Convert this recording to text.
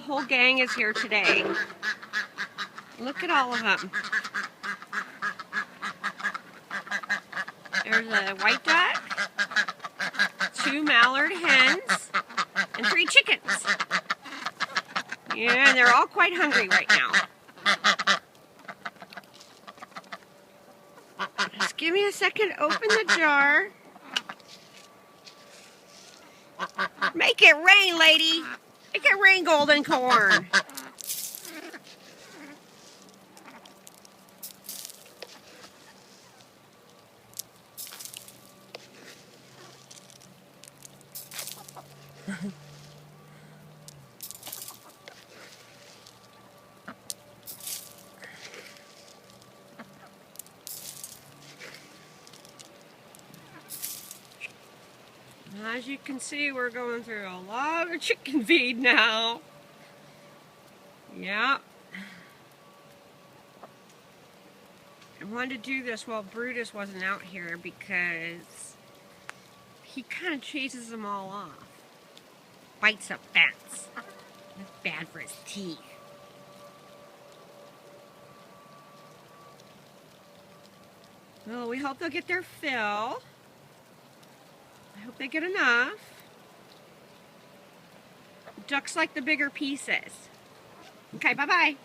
whole gang is here today. Look at all of them. There's a white duck, 2 mallard hens, and 3 chickens. Yeah, and they're all quite hungry right now. Just give me a second to open the jar. Make it rain, lady. Make it rain, golden corn. As you can see, we're going through a lot of chicken feed now. Yeah. I wanted to do this while Brutus wasn't out here because he kind of chases them all off. Bites up bats. That's bad for his teeth. Well, we hope they'll get their fill. I hope they get enough. Ducks like the bigger pieces. Okay, bye-bye.